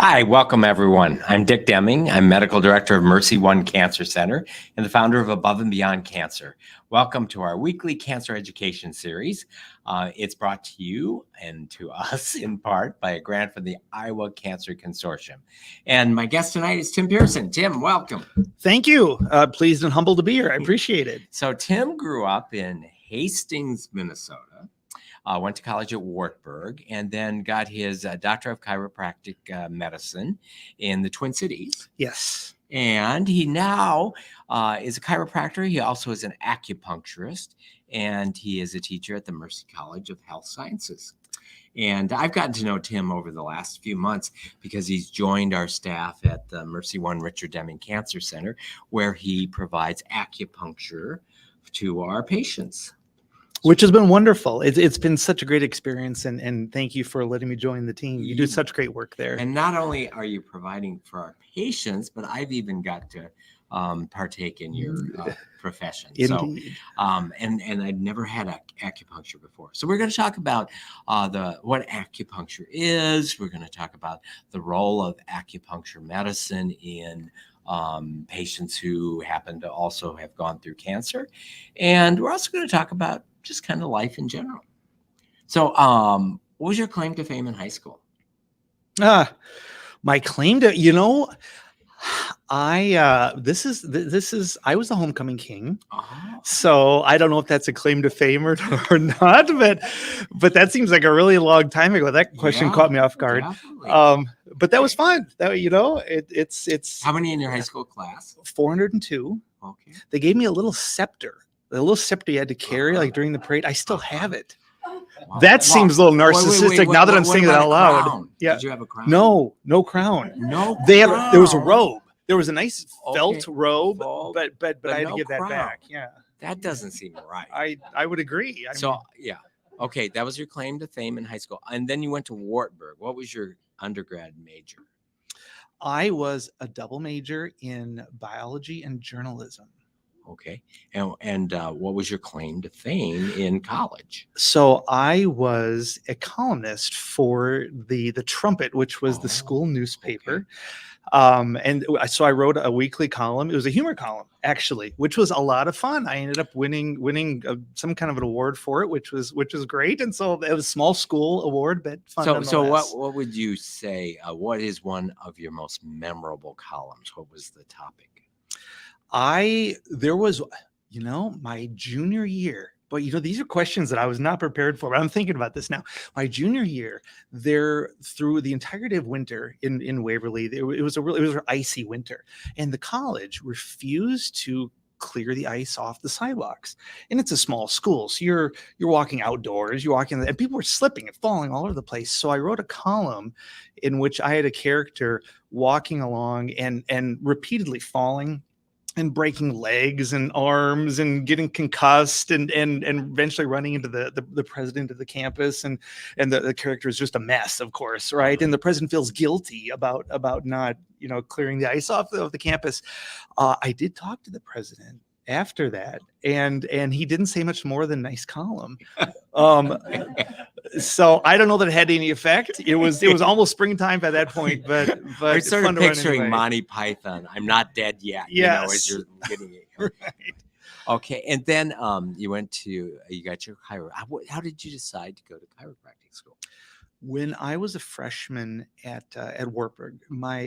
Hi, welcome everyone. I'm Dick Deming. I'm Medical Director of Mercy One Cancer Center and the founder of Above and Beyond Cancer. Welcome to our weekly cancer education series. It's brought to you and to us in part by a grant from the Iowa Cancer Consortium. And my guest tonight is Tim Pearson. Tim, welcome. Thank you. Pleased and humbled to be here. I appreciate it. So Tim grew up in Hastings, Minnesota. Went to college at Wartburg, and then got his Doctor of Chiropractic Medicine in the Twin Cities. Yes. And he now is a chiropractor. He also is an acupuncturist, and he is a teacher at the Mercy College of Health Sciences. And I've gotten to know Tim over the last few months because he's joined our staff at the Mercy One Richard Deming Cancer Center, where he provides acupuncture to our patients. Which has been wonderful. It's been such a great experience, and thank you for letting me join the team. You do such great work there. And not only are you providing for our patients, but I've even got to partake in your profession. Indeed. So, and I'd never had acupuncture before. So we're going to talk about what acupuncture is. We're going to talk about the role of acupuncture medicine in patients who happen to also have gone through cancer. And we're also going to talk about just kind of life in general. So what was your claim to fame in high school? My claim to, I was the homecoming king. Oh. So I don't know if that's a claim to fame or not, but that seems like a really long time ago. That question caught me off guard. Definitely. But that was fun. That, it's how many in your high school class? 402. Okay. They gave me a little scepter. The little scepter you had to carry like during the parade. I still have it. Wow. That seems a little narcissistic now that I'm saying it out loud. Yeah. Did you have a crown? No crown. No. There was a robe. There was a nice felt robe, but I had to give that back. Yeah. That doesn't seem right. I would agree. Yeah. Okay, that was your claim to fame in high school. And then you went to Wartburg. What was your undergrad major? I was a double major in biology and journalism. Okay. And what was your claim to fame in college? So I was a columnist for the Trumpet, which was the school newspaper. Okay. And so I wrote a weekly column. It was a humor column, actually, which was a lot of fun. I ended up winning some kind of an award for it, which was great. And so it was a small school award, but fun. So what would you say? What is one of your most memorable columns? What was the topic? There was, my junior year, but these are questions that I was not prepared for. But I'm thinking about this now. My junior year, through the entirety of winter in Waverly, it was an icy winter, and the college refused to clear the ice off the sidewalks. And it's a small school, so you're walking outdoors, and people were slipping and falling all over the place. So I wrote a column in which I had a character walking along and repeatedly falling and breaking legs and arms and getting concussed and eventually running into the president of the campus, and the character is just a mess, of course, right? And the president feels guilty about not clearing the ice off of the campus. I did talk to the president after that, and he didn't say much more than nice column. So I don't know that it had any effect. It was almost springtime by that point, but I started picturing Monty Python. I'm not dead yet. Yes. As you're getting it. Right. Okay, and then you got your how did you decide to go to chiropractic school? When I was a freshman at Wartburg,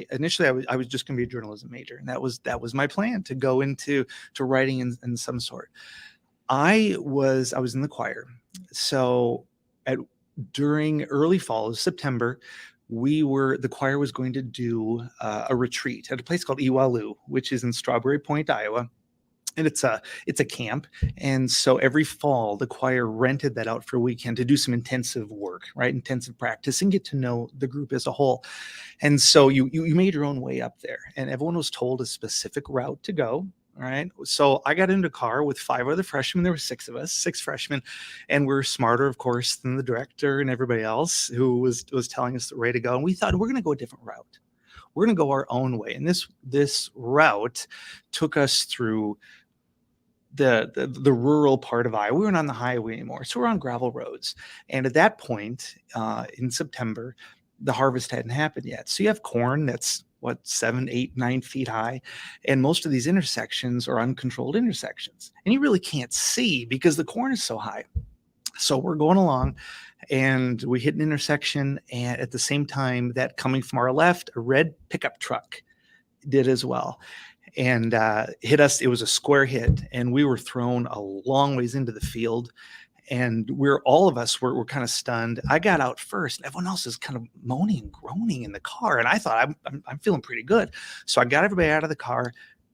initially I was just going to be a journalism major, and that was my plan, to go into writing in some sort. I was in the choir, so during early fall of September, the choir was going to do a retreat at a place called Iwalu, which is in Strawberry Point, Iowa. And it's a camp. And so every fall, the choir rented that out for a weekend to do some intensive work, right? Intensive practice, and get to know the group as a whole. And so you made your own way up there, and everyone was told a specific route to go. All right. So I got into a car with 5 other freshmen. There were 6 of us, 6 freshmen, and we're smarter, of course, than the director and everybody else who was telling us the way to go. And we thought, we're going to go a different route. We're going to go our own way. And this route took us through the rural part of Iowa. We weren't on the highway anymore, so we're on gravel roads. And at that point, in September, the harvest hadn't happened yet. So you have corn that's what, 7, 8, 9 feet high. And most of these intersections are uncontrolled intersections. And you really can't see because the corn is so high. So we're going along and we hit an intersection. And at the same time, that coming from our left, a red pickup truck did as well. And hit us. It was a square hit. And we were thrown a long ways into the field. And all of us were kind of stunned. I got out first. Everyone else is kind of moaning and groaning in the car. And I thought, I'm feeling pretty good. So I got everybody out of the car,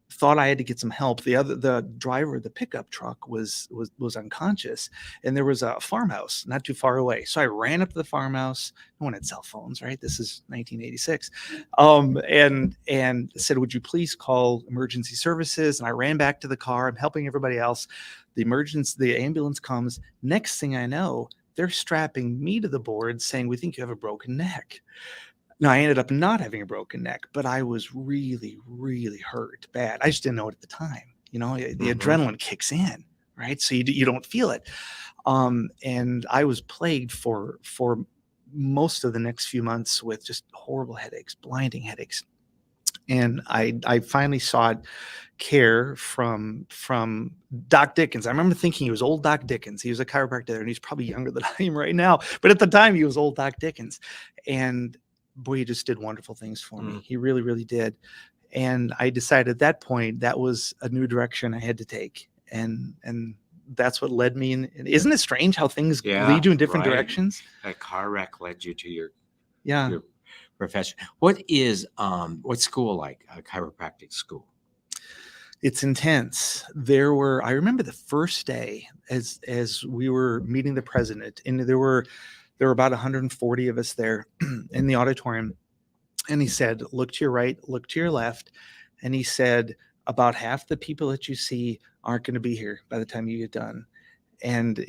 thought I had to get some help. The driver of the pickup truck was unconscious. And there was a farmhouse not too far away. So I ran up to the farmhouse. No one had cell phones, right? This is 1986. And said, would you please call emergency services? And I ran back to the car. I'm helping everybody else. The ambulance comes. Next thing I know, they're strapping me to the board saying, we think you have a broken neck. Now, I ended up not having a broken neck, but I was really, really hurt bad. I just didn't know it at the time. The adrenaline kicks in, right? So you don't feel it. And I was plagued for most of the next few months with just horrible headaches, blinding headaches. And I finally sought care from Doc Dickens. I remember thinking he was old Doc Dickens. He was a chiropractor, and he's probably younger than I am right now. But at the time, he was old Doc Dickens. And boy, he just did wonderful things for me. He really, really did. And I decided at that point that was a new direction I had to take. And that's what led me in. Isn't it strange how things lead you in different directions? A car wreck led you to your profession. What's school like? A chiropractic school? It's intense. I remember the first day as we were meeting the president, and there were about 140 of us there in the auditorium. And he said, look to your right, look to your left. And he said, about half the people that you see aren't going to be here by the time you get done. And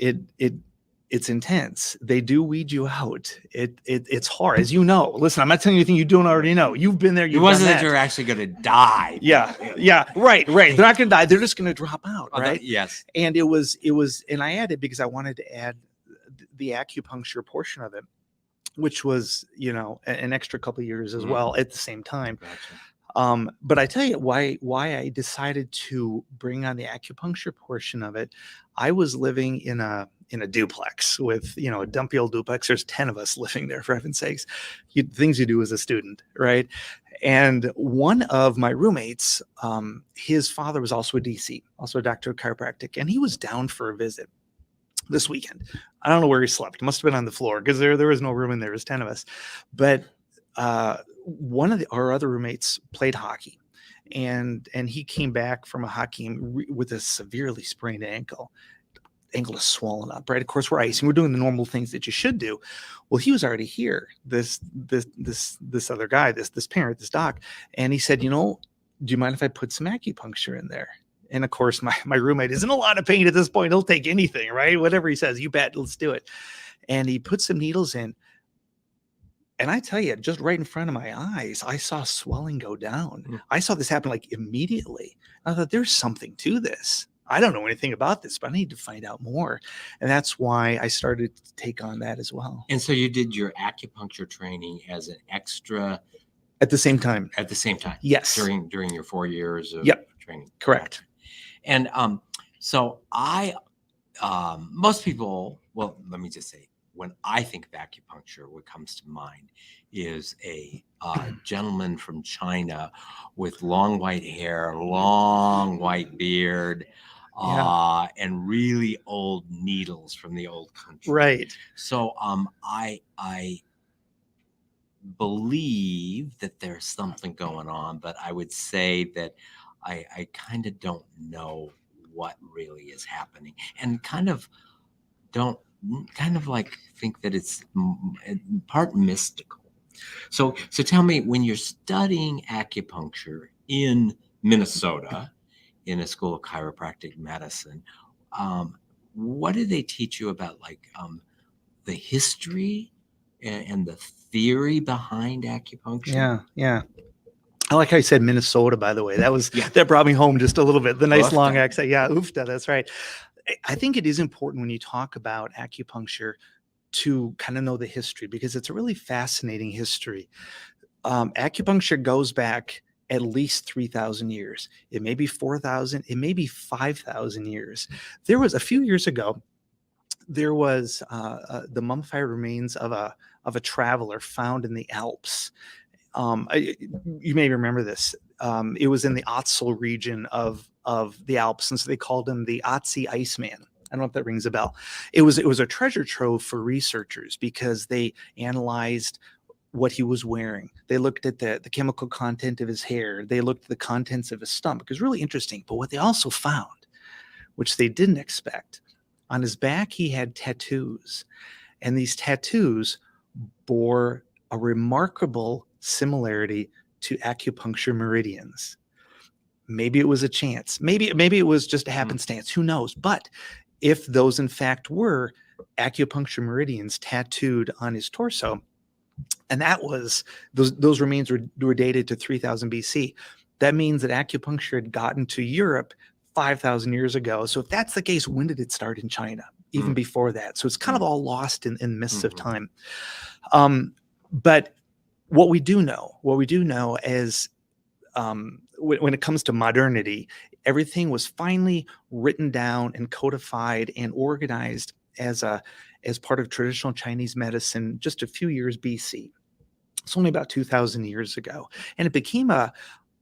it's intense. They do weed you out. It's hard, as you know. Listen, I'm not telling you anything you don't already know. You've been there. It wasn't that you're actually going to die. Yeah, right. They're not going to die. They're just going to drop out, right? Yes. And it was, and I added because I wanted to add the acupuncture portion of it, which was, an extra couple of years as well at the same time. Gotcha. But I tell you why I decided to bring on the acupuncture portion of it. I was living in a duplex with, a dumpy old duplex. There's 10 of us living there, for heaven's sakes. Things you do as a student, right? And one of my roommates, his father was also a DC, also a doctor of chiropractic, and he was down for a visit this weekend. I don't know where he slept. He must have been on the floor because there was no room in there. There was 10 of us. But one of our other roommates played hockey, and he came back from a hockey game with a severely sprained ankle. Ankle is swollen up, right? Of course, we're icing. We're doing the normal things that you should do. Well, he was already here. This other guy, this parent, this doc, and he said, do you mind if I put some acupuncture in there? And of course, my roommate is in a lot of pain at this point. He'll take anything, right? Whatever he says, you bet, let's do it. And he put some needles in. And I tell you, just right in front of my eyes, I saw swelling go down. I saw this happen like immediately. I thought there's something to this. I don't know anything about this, but I need to find out more. And that's why I started to take on that as well. And so you did your acupuncture training as an extra at the same time. Yes. During your 4 years of training. Correct. And so most people, well, let me just say, when I think of acupuncture, what comes to mind is a gentleman from China with long white hair, long white beard, and really old needles from the old country. Right. So I believe that there's something going on, but I would say that I kind of don't know what really is happening, and kind of think that it's part mystical. So tell me, when you're studying acupuncture in Minnesota in a school of chiropractic medicine, what do they teach you about the history and the theory behind acupuncture? Yeah. I like how you said Minnesota, by the way. That brought me home just a little bit. The nice long accent. Yeah, oofta, that's right. I think it is important when you talk about acupuncture to kind of know the history, because it's a really fascinating history. Acupuncture goes back at least 3,000 years. It may be 4,000, it may be 5,000 years. There was a few years ago, there was the mummified remains of a traveler found in the Alps. You may remember this. It was in the Ötztal region of the Alps, and so they called him the Ötzi Iceman. I don't know if that rings a bell. It was a treasure trove for researchers, because they analyzed what he was wearing. They looked at the chemical content of his hair. They looked at the contents of his stomach. It was really interesting. But what they also found, which they didn't expect, on his back he had tattoos, and these tattoos bore a remarkable similarity to acupuncture meridians. Maybe it was a chance. Maybe it was just a happenstance. Who knows? But if those in fact were acupuncture meridians tattooed on his torso, and that was those remains were dated to 3000 BC, that means that acupuncture had gotten to Europe 5,000 years ago. So if that's the case, when did it start in China? Even before that. So it's kind of all lost in the mists of time. But what we do know is, when it comes to modernity, everything was finally written down and codified and organized as part of traditional Chinese medicine just a few years BC. It's only about 2,000 years ago, and it became an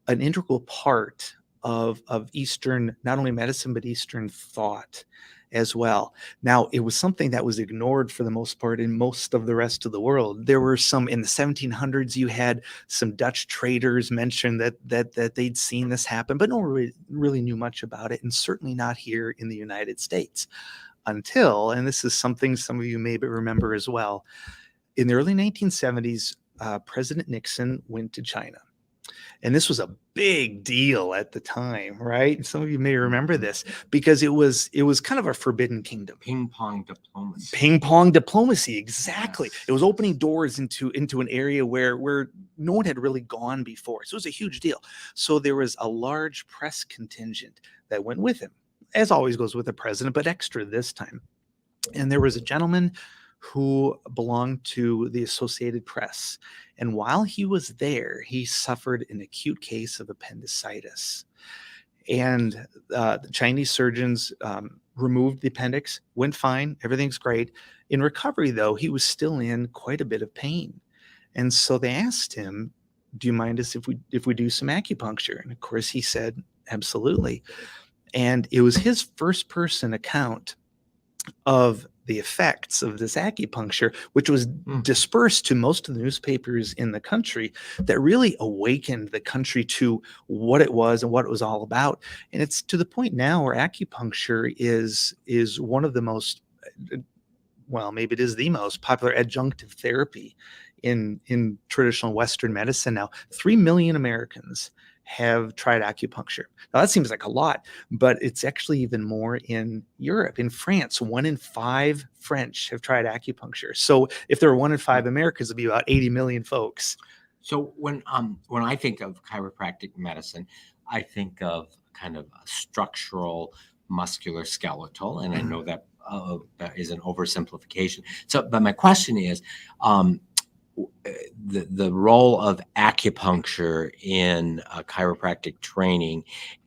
integral part of Eastern, not only medicine, but Eastern thought as well. Now, it was something that was ignored for the most part in most of the rest of the world. There were some in the 1700s. You had some Dutch traders mention that they'd seen this happen, but no one really knew much about it, and certainly not here in the United States. Until, and this is something some of you may remember as well, in the early 1970s, President Nixon went to China. And this was a big deal at the time, right? Some of you may remember this, because it was kind of a forbidden kingdom. Ping pong diplomacy. Ping pong diplomacy, exactly. Yes. It was opening doors into an area where no one had really gone before. So it was a huge deal. So there was a large press contingent that went with him, as always goes with the president, but extra this time. And there was a gentleman who belonged to the Associated Press. And while he was there, he suffered an acute case of appendicitis. And the Chinese surgeons removed the appendix, went fine, everything's great. In recovery, though, he was still in quite a bit of pain. And so they asked him, do you mind us if we do some acupuncture? And of course, he said, absolutely. And it was his first-person account of the effects of this acupuncture, which was dispersed to most of the newspapers in the country, that really awakened the country to what it was and what it was all about. And it's to the point now where acupuncture is one of the most, well, maybe it is the most popular adjunctive therapy in traditional Western medicine now. 3 million Americans have tried acupuncture. Now that seems like a lot, but it's actually even more in Europe. In France, 1 in 5 French have tried acupuncture. So if there were 1 in 5 Americans, it'd be about 80 million folks. So when I think of chiropractic medicine, I think of kind of a structural, muscular, skeletal, and I know that is an oversimplification. So, but my question is, the role of acupuncture in chiropractic training.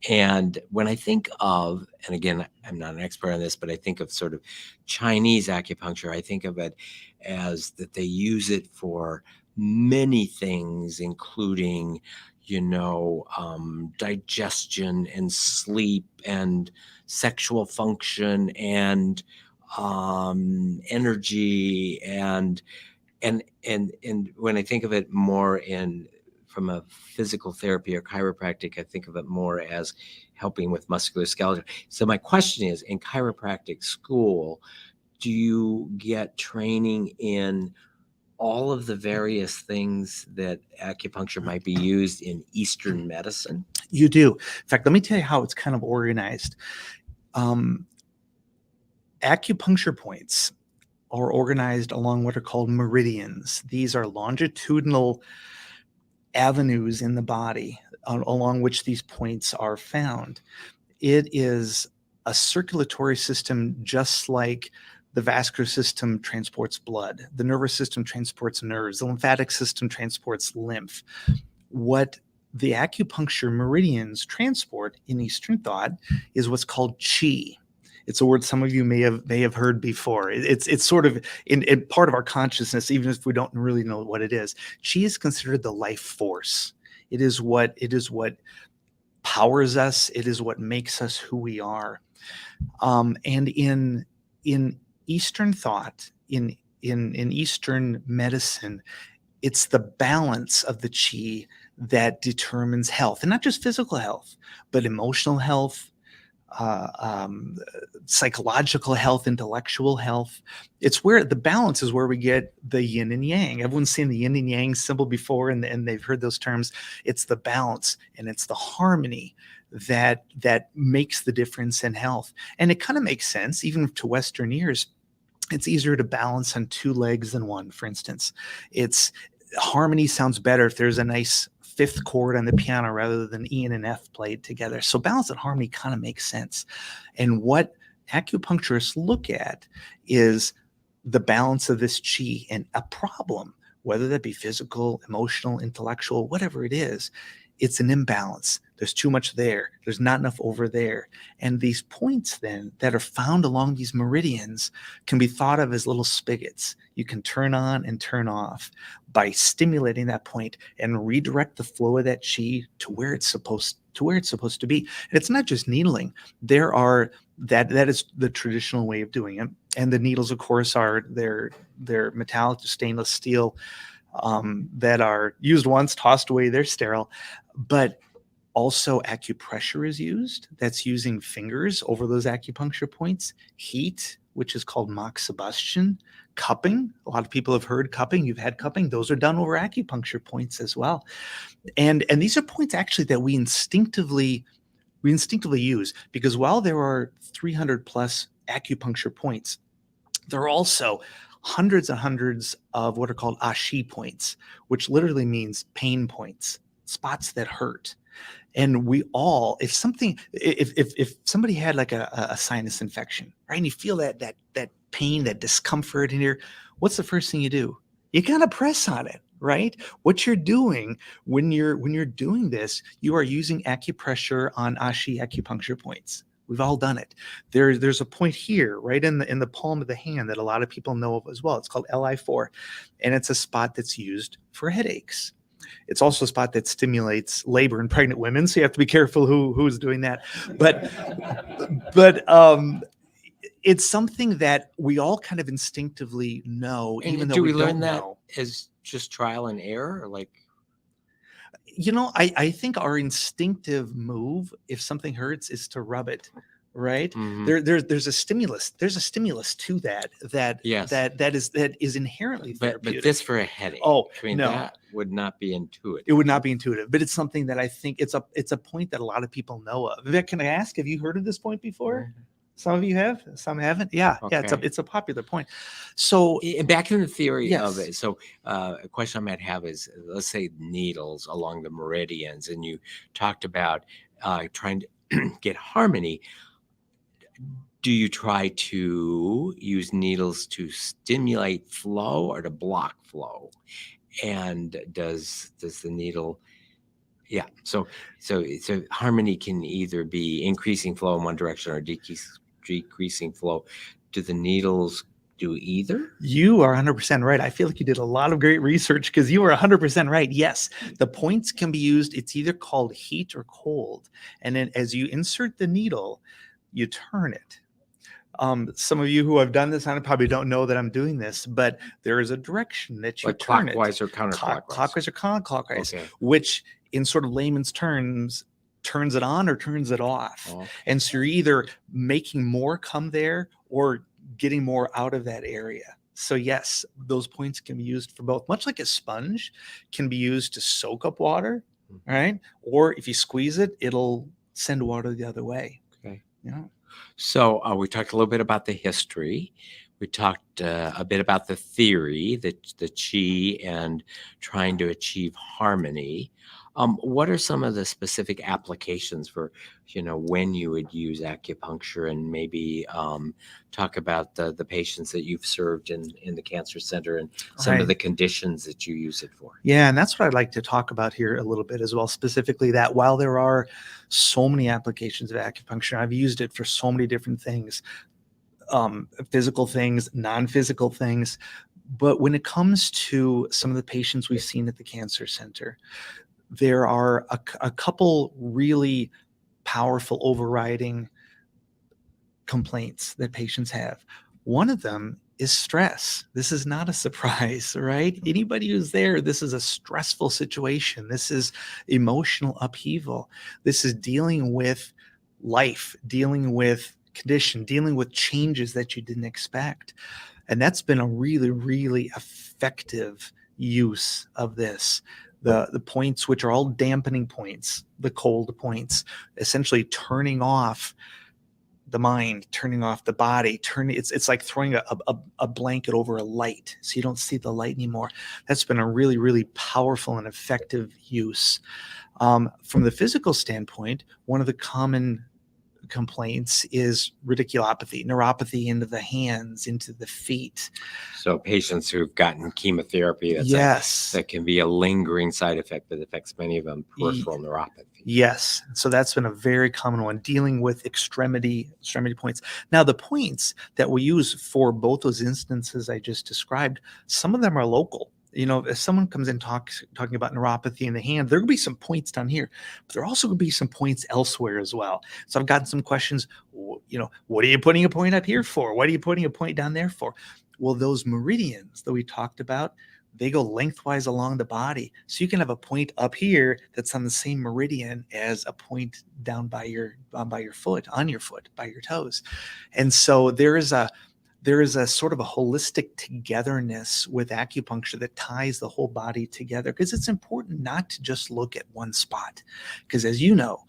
And when I think of, and again, I'm not an expert on this, but I think of sort of Chinese acupuncture, I think of it as that they use it for many things, including, digestion and sleep and sexual function and energy and when I think of it more from a physical therapy or chiropractic, I think of it more as helping with musculoskeletal. So my question is, in chiropractic school, do you get training in all of the various things that acupuncture might be used in Eastern medicine? You do. In fact, let me tell you how it's kind of organized. Acupuncture points are organized along what are called meridians. These are longitudinal avenues in the body along which these points are found. It is a circulatory system just like The vascular system transports blood. The nervous system transports nerves. The lymphatic system transports lymph. What the acupuncture meridians transport in Eastern thought is what's called qi. It's a word some of you may have heard before. It's sort of in part of our consciousness, even if we don't really know what it is. Qi is considered the life force. It is what powers us. It is what makes us who we are. And in Eastern thought, in Eastern medicine, it's the balance of the qi that determines health, and not just physical health, but emotional health, psychological health, intellectual health. It's where the balance is where we get the yin and yang. Everyone's seen the yin and yang symbol before, and they've heard those terms. It's the balance and it's the harmony that makes the difference in health. And it kind of makes sense, even to Western ears. It's easier to balance on two legs than one, for instance. Harmony sounds better if there's a nice fifth chord on the piano rather than E and an F played together. So balance and harmony kind of makes sense. And what acupuncturists look at is the balance of this qi, and a problem, whether that be physical, emotional, intellectual, whatever it is, it's an imbalance. There's too much there. There's not enough over there. And these points then that are found along these meridians can be thought of as little spigots. You can turn on and turn off by stimulating that point and redirect the flow of that qi to where it's supposed to be. And it's not just needling. There are that is the traditional way of doing it. And the needles, of course, are they're metallic to stainless steel that are used once, tossed away, they're sterile. But also acupressure is used. That's using fingers over those acupuncture points. Heat, which is called moxibustion. Cupping, a lot of people have heard cupping. You've had cupping. Those are done over acupuncture points as well. And these are points actually that we instinctively use, because while there are 300 plus acupuncture points, there are also hundreds and hundreds of what are called ashi points, which literally means pain points, spots that hurt. And we all, if somebody had like a sinus infection, right, and you feel that pain, that discomfort in here, what's the first thing you do? You kind of press on it, right? What you're doing when you're doing this, you are using acupressure on ashi acupuncture points. We've all done it. There's a point here, right in the palm of the hand, that a lot of people know of as well. It's called LI4, and it's a spot that's used for headaches. It's also a spot that stimulates labor in pregnant women, so you have to be careful who's doing that. But it's something that we all kind of instinctively know, And even though do we we learn don't that know. as just trial and error, or like? I think our instinctive move, if something hurts, is to rub it, right? Mhm. There's a stimulus. There's a stimulus to Yes. that is inherently But therapeutic. this for a headache. Oh, I mean, no. that would not be intuitive. It would not be intuitive, but it's something that I think it's a point that a lot of people know of. Vic, can I ask, have you heard of this point before? Some of you have, some haven't. Yeah, Okay. it's a popular point. So And back in the theory of Yes. it. So a question I might have is, let's say needles along the meridians, and you talked about trying to get harmony. Do you try to use needles to stimulate flow or to block flow? And does the needle? Yeah. So harmony can either be increasing flow in one direction or decreasing flow. Do the needles do either? You are 100% right. I feel like you did a lot of great research, because you are 100% right. Yes, the points can be used. It's either called heat or cold. And then as you insert the needle, you turn it. Some of you who have done this, I probably don't know that I'm doing this, but there is a direction that you Like turn clockwise it. or counterclockwise? Clockwise or counterclockwise, Okay. which in sort of layman's terms turns it on or turns it off. Okay. And so you're either making more come there or getting more out of that area. So yes, those points can be used for both, much like a sponge can be used to soak up water, right? Or if you squeeze it, it'll send water the other way. Okay. Yeah. So we talked a little bit about the history. We talked a bit about the theory, the qi, and trying to achieve harmony. What are some of the specific applications for, when you would use acupuncture, and maybe talk about the patients that you've served in the cancer center and some of Right. the conditions that you use it for? Yeah, and that's what I'd like to talk about here a little bit as well. Specifically, that while there are so many applications of acupuncture, I've used it for so many different things, physical things, non-physical things. But when it comes to some of the patients we've seen at the cancer center, there are a couple really powerful overriding complaints that patients have. One of them is stress. This is not a surprise, right? Anybody who's there, this is a stressful situation. This is emotional upheaval. This is dealing with life, dealing with condition, dealing with changes that you didn't expect. And that's been a really, really effective use of this. The points, which are all dampening points, the cold points, essentially turning off the mind, turning off the body, it's like throwing a blanket over a light so you don't see the light anymore. That's been a really, really powerful and effective use. From the physical standpoint, one of the common complaints is radiculopathy, neuropathy into the hands, into the feet. So patients who've gotten chemotherapy, Yes. that can be a lingering side effect that affects many of them, peripheral neuropathy. Yes. So that's been a very common one, dealing with extremity points. Now, the points that we use for both those instances I just described, some of them are local. If someone comes in talking about neuropathy in the hand, there will be some points down here, but there also could be some points elsewhere as well. So I've gotten some questions, what are you putting a point up here for? What are you putting a point down there for? Well, those meridians that we talked about, they go lengthwise along the body. So you can have a point up here that's on the same meridian as a point down by your foot, on your foot, by your toes. And so there is a sort of a holistic togetherness with acupuncture that ties the whole body together, because it's important not to just look at one spot. Because as you know,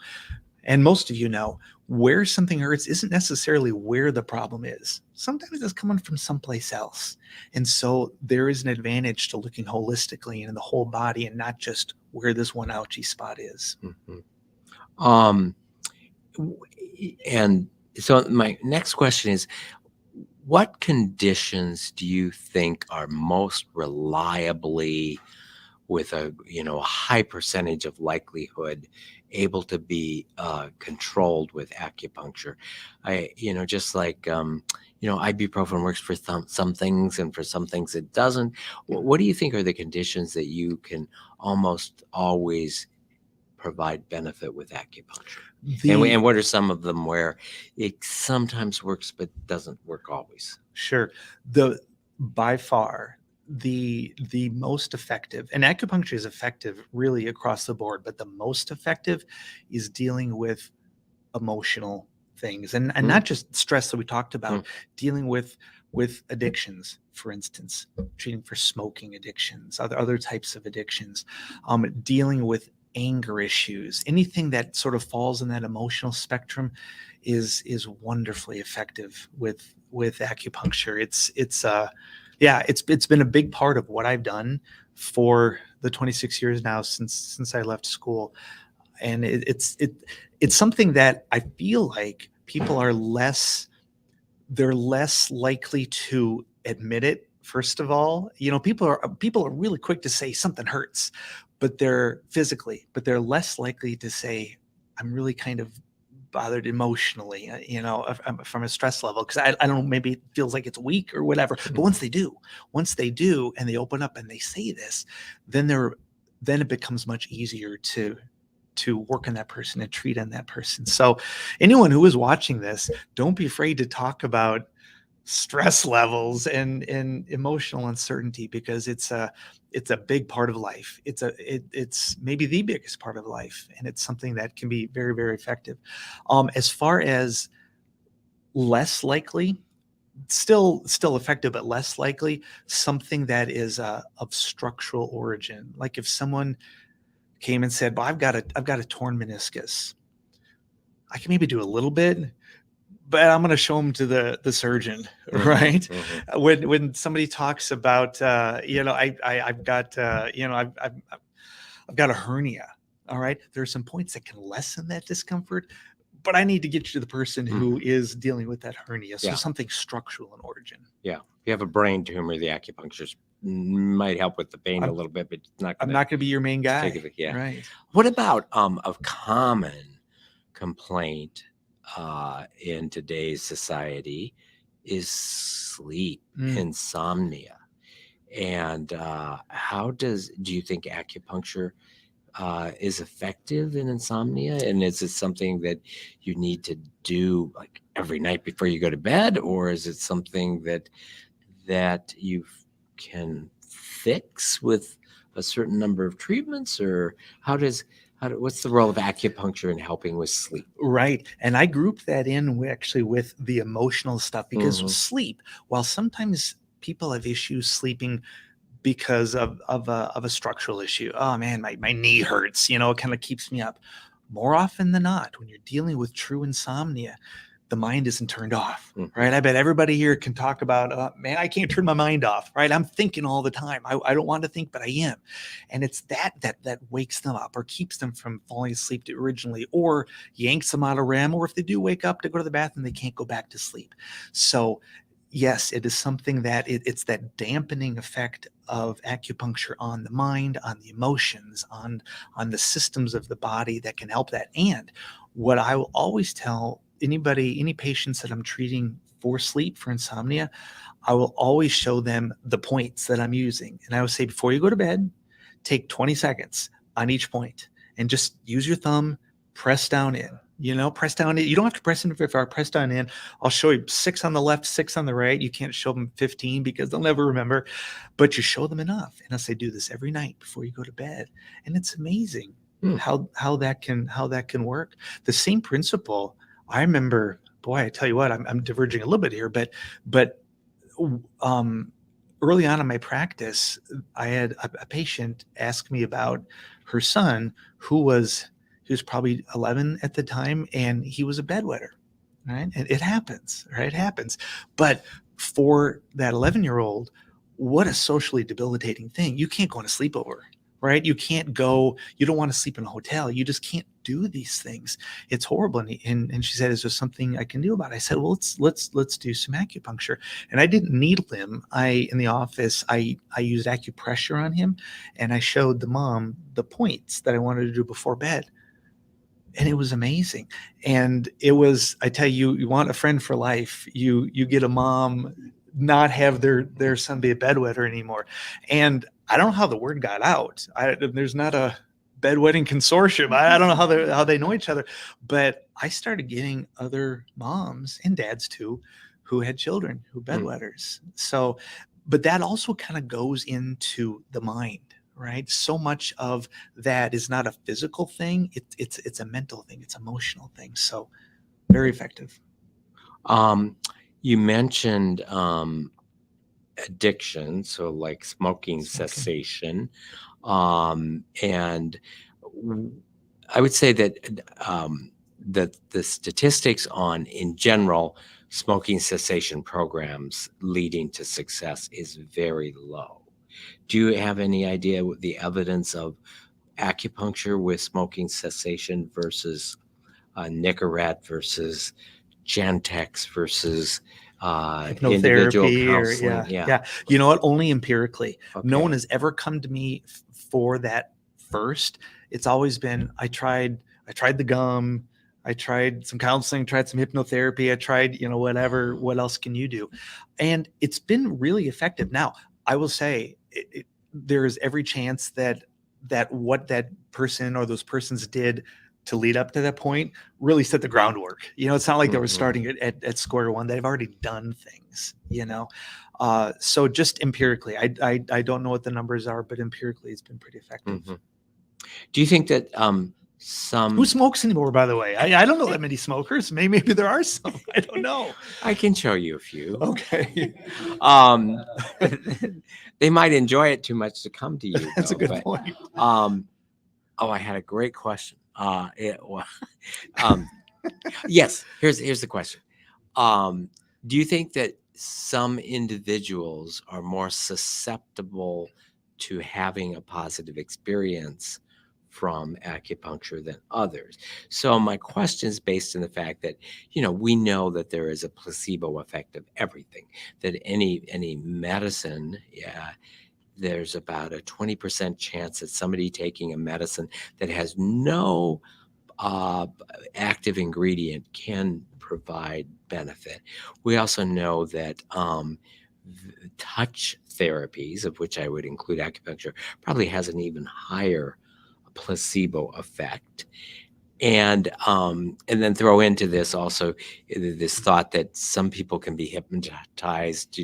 and most of you know, where something hurts isn't necessarily where the problem is. Sometimes it's coming from someplace else. And so there is an advantage to looking holistically in the whole body and not just where this one ouchy spot is. Mm-hmm. And so my next question is, what conditions do you think are most reliably, with a high percentage of likelihood, able to be controlled with acupuncture? Just like ibuprofen works for some things, and for some things it doesn't. What do you think are the conditions that you can almost always provide benefit with acupuncture? And what are some of them where it sometimes works but doesn't work always? Sure. By far the most effective, and acupuncture is effective really across the board, but the most effective is dealing with emotional things, and not just stress that we talked about, dealing with addictions, for instance, treating for smoking addictions, other types of addictions, dealing with anger issues, anything that sort of falls in that emotional spectrum is wonderfully effective with acupuncture. It's been a big part of what I've done for the 26 years now since I left school. And it's something that I feel like people are less likely to admit it. First of all, people are really quick to say something hurts, but they're less likely to say, I'm really kind of bothered emotionally, from a stress level, because I don't know, maybe it feels like it's weak or whatever. But once they do, and they open up and they say this, then it becomes much easier to work on that person and treat on that person. So anyone who is watching this, don't be afraid to talk about stress levels and emotional uncertainty, because it's a big part of life. It's maybe the biggest part of life, and it's something that can be very, very effective. As far as less likely, still effective, but less likely, something that is of structural origin. Like if someone came and said, well, I've got a torn meniscus, I can maybe do a little bit, but I'm going to show them to the surgeon, right? Mm-hmm. When somebody talks about, I've got a hernia, All right. There are some points that can lessen that discomfort, but I need to get you to the person who is dealing with that hernia. So Yeah. something structural in origin. Yeah. If you have a brain tumor, the acupuncture might help with the pain a little bit, but it's not I'm going not going to be your main guy. take it. Yeah. Right. What about a common complaint in today's society is sleep, insomnia. And do you think acupuncture is effective in insomnia? And is it something that you need to do like every night before you go to bed, or is it something that you can fix with a certain number of treatments, or what's the role of acupuncture in helping with sleep? Right. And I group that in actually with the emotional stuff because Mhm. sleep, while sometimes people have issues sleeping because of a structural issue. Oh man, my knee hurts, it kind of keeps me up. More often than not, when you're dealing with true insomnia, the mind isn't turned off, right? I bet everybody here can talk about, man, I can't turn my mind off, right? I'm thinking all the time. I don't want to think, but I am. And it's that wakes them up or keeps them from falling asleep originally, or yanks them out of REM, or if they do wake up to go to the bathroom, they can't go back to sleep. So yes, it is something that it's that dampening effect of acupuncture on the mind, on the emotions, on the systems of the body that can help that. And what I will always tell any patients that I'm treating for sleep, for insomnia, I will always show them the points that I'm using. And I would say, before you go to bed, take 20 seconds on each point and just use your thumb, press down in. Press down in. You don't have to press in very far. Press down in. I'll show you 6 on the left, 6 on the right. You can't show them 15 because they'll never remember, but you show them enough. And I'll say, do this every night before you go to bed. And it's amazing how that can work. The same principle. I remember, boy, I tell you what, I'm diverging a little bit here, but early on in my practice, I had a patient ask me about her son he was probably 11 at the time, and he was a bedwetter, right? And it happens, right? It happens. But for that 11-year-old, what a socially debilitating thing. You can't go on a sleepover, right? You can't go, you don't want to sleep in a hotel. You just can't do these things. It's horrible. And she said, is there something I can do about it? I said, well, let's do some acupuncture. And I didn't needle him. In the office, I used acupressure on him, and I showed the mom the points that I wanted to do before bed. And it was amazing. And it was, I tell you, you want a friend for life. You get a mom not have their son be a bedwetter anymore. And I don't know how the word got out. There's not a bedwetting consortium. I don't know how they know each other, but I started getting other moms and dads too, who had children who bedwetters. So, but that also kind of goes into the mind, right? So much of that is not a physical thing. It's a mental thing. It's an emotional thing. So very effective. You mentioned addiction, so like smoking cessation. And I would say that the statistics on, in general, smoking cessation programs leading to success is very low. Do you have any idea what the evidence of acupuncture with smoking cessation versus Nicorette versus Gentex versus individual Hypnotherapy counseling? yeah. You know what? Only empirically. No Okay. one has ever come to me for that first. It's always been, I tried the gum, I tried some counseling, tried some hypnotherapy, I tried, whatever, what else can you do? And it's been really effective. Now, I will say there is every chance that what that person or those persons did to lead up to that point really set the groundwork. It's not like they were starting at square one. They've already done things, so just empirically, I don't know what the numbers are, but empirically it's been pretty effective. Do you think that who smokes anymore, by the way? I don't know that many smokers. Maybe there are some. I don't know. I can show you a few. Okay. They might enjoy it too much to come to you. That's a good point. I had a great question. Yes, here's the question. Do you think that some individuals are more susceptible to having a positive experience from acupuncture than others. So my question is based on the fact that, we know that there is a placebo effect of everything, that any medicine, there's about a 20% chance that somebody taking a medicine that has no active ingredient can provide benefit. We also know that touch therapies, of which I would include acupuncture, probably has an even higher placebo effect. And then throw into this also this thought that some people can be hypnotized.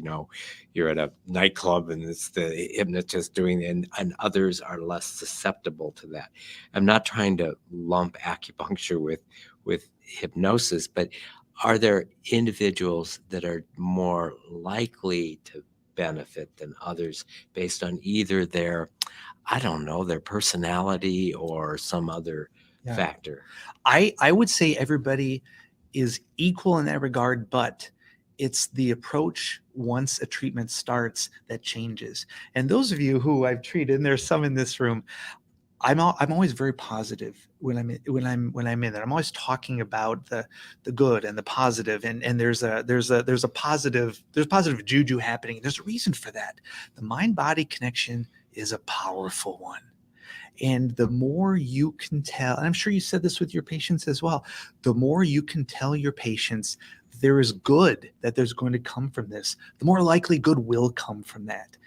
You're at a nightclub and it's the hypnotist doing it, and others are less susceptible to that. I'm not trying to lump acupuncture with hypnosis, but are there individuals that are more likely to benefit than others based on either their, I don't know, their personality or some other factor? I would say everybody is equal in that regard, but it's the approach once a treatment starts that changes. And those of you who I've treated, and there's some in this room, I'm always very positive when I'm in there. I'm always talking about the good and the positive, and there's a positive juju happening. There's a reason for that. The mind-body connection is a powerful one. And the more you can tell, and I'm sure you said this with your patients as well, the more you can tell your patients there is good that there's going to come from this, the more likely good will come from that.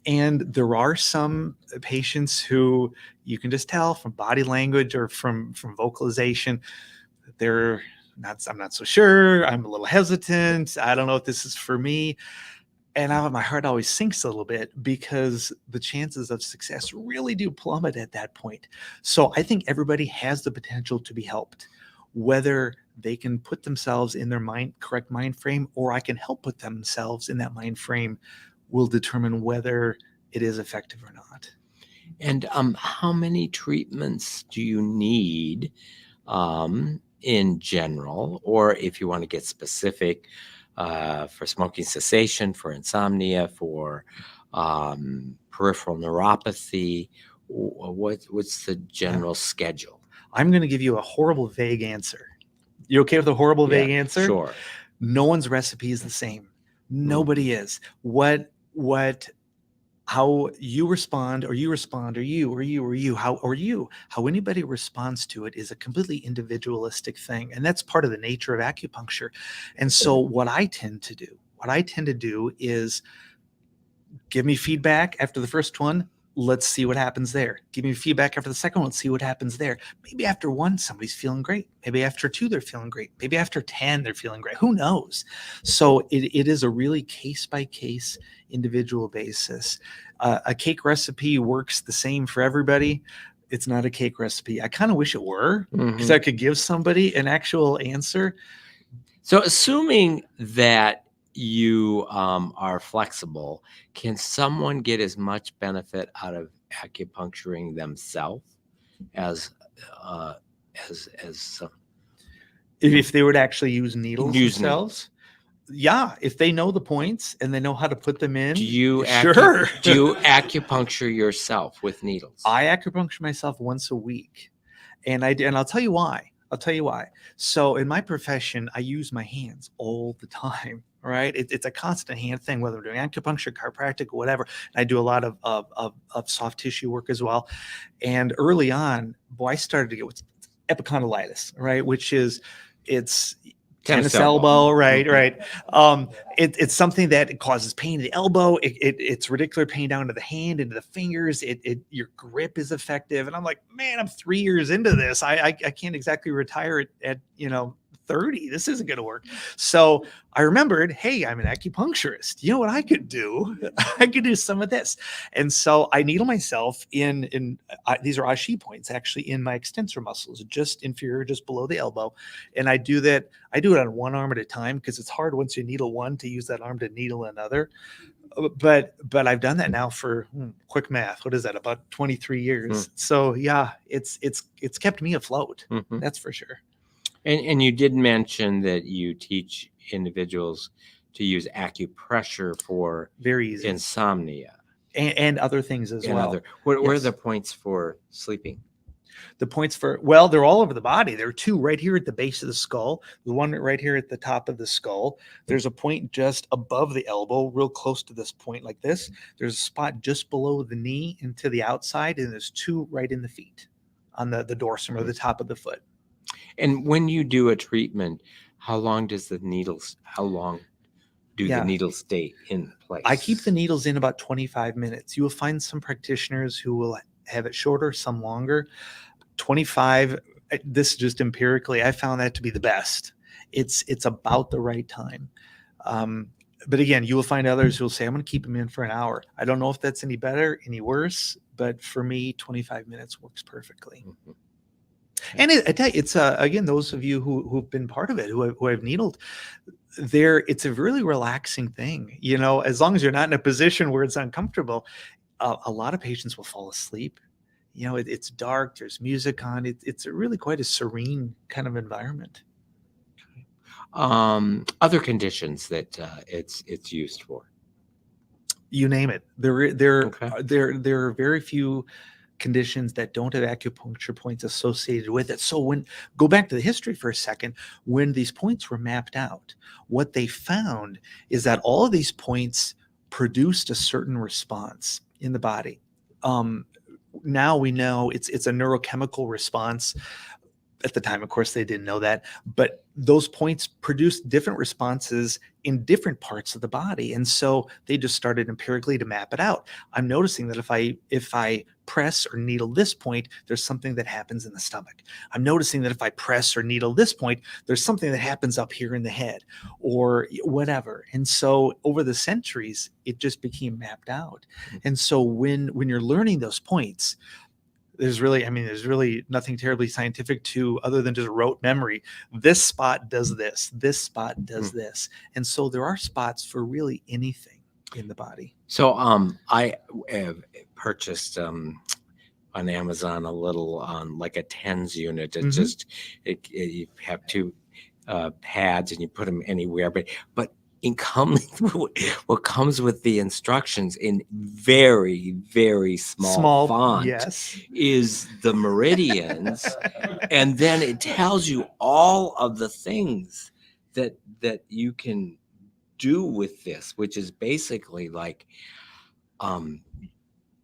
And there are some patients who you can just tell from body language or from vocalization, they're not, I'm not so sure, I'm a little hesitant, I don't know if this is for me. And my heart always sinks a little bit because the chances of success really do plummet at that point. So I think everybody has the potential to be helped, whether they can put themselves in their correct mind frame, or I can help put themselves in that mind frame, will determine whether it is effective or not. And how many treatments do you need in general, or if you want to get specific, for smoking cessation, for insomnia, for peripheral neuropathy? What's the general schedule? I'm going to give you a horrible, vague answer. You okay with a horrible, vague answer? Sure. No one's recipe is the same. Nobody is. How you respond, or how anybody responds to it is a completely individualistic thing. And that's part of the nature of acupuncture. And so what I tend to do is give me feedback after the first one. Let's see what happens there. Give me feedback after the second one. See what happens there. Maybe after one, somebody's feeling great. Maybe after two, they're feeling great. Maybe after 10, they're feeling great. Who knows? So it is a really case-by-case individual basis. A cake recipe works the same for everybody. It's not a cake recipe. I kind of wish it were, because I could give somebody an actual answer. So assuming that you are flexible, can someone get as much benefit out of acupuncturing themselves as if they would actually use needles themselves? Yeah, if they know the points and they know how to put them in. Do you sure? Do you acupuncture yourself with needles? I acupuncture myself once a week, and I'll tell you why. So in my profession, I use my hands all the time. Right? It's a constant hand thing, whether we're doing acupuncture, chiropractic, or whatever. And I do a lot of soft tissue work as well. And early on, I started to get what's epicondylitis, right? Which is it's tennis elbow, right? It's something that causes pain in the elbow. It's radicular pain down to the hand, into the fingers. Your grip is effective, and I'm like, man, I'm 3 years into this. I can't exactly retire at 30. This isn't going to work. So I remembered, hey, I'm an acupuncturist. You know what I could do? I could do some of this. And so I needle myself in these are ashi points, actually, in my extensor muscles, just inferior, just below the elbow. And I do that. I do it on one arm at a time, because it's hard once you needle one to use that arm to needle another. But I've done that now for quick math. What is that? About 23 years. So yeah, it's kept me afloat. That's for sure. And you did mention that you teach individuals to use acupressure for very easy insomnia and other things as well. What are the points for sleeping? The points well, they're all over the body. There are two right here at the base of the skull, the one right here at the top of the skull. There's a point just above the elbow, real close to this point like this. There's a spot just below the knee and to the outside, and there's two right in the feet on the dorsum or the top of the foot. And when you do a treatment, how long do the needles stay in place? I keep the needles in about 25 minutes. You will find some practitioners who will have it shorter, some longer. 25, this just empirically, I found that to be the best. It's about the right time. But again, you will find others who will say, I'm going to keep them in for an hour. I don't know if that's any better, any worse, but for me, 25 minutes works perfectly. Mhm. And I tell you, it's again, those of you who've been part of it, who have needled, it's a really relaxing thing. You know, as long as you're not in a position where it's uncomfortable, a lot of patients will fall asleep. You know, it's dark, there's music on. It's really quite a serene kind of environment. Other conditions that it's used for. You name it. There are very few conditions that don't have acupuncture points associated with it. So go back to the history for a second, when these points were mapped out, what they found is that all of these points produced a certain response in the body. Now we know it's a neurochemical response. At the time, of course, they didn't know that, but those points produced different responses in different parts of the body. And so they just started empirically to map it out. I'm noticing that if I press or needle this point, there's something that happens in the stomach. I'm noticing that if I press or needle this point, there's something that happens up here in the head or whatever. And so over the centuries, it just became mapped out. And so when you're learning those points, there's really nothing terribly scientific to other than just rote memory. This spot does this. This spot does this. And so there are spots for really anything in the body. So I have purchased on Amazon a little like a TENS unit. It's just you have two pads and you put them anywhere, but what comes with the instructions in very, very small font is the meridians. And then it tells you all of the things that you can do with this, which is basically like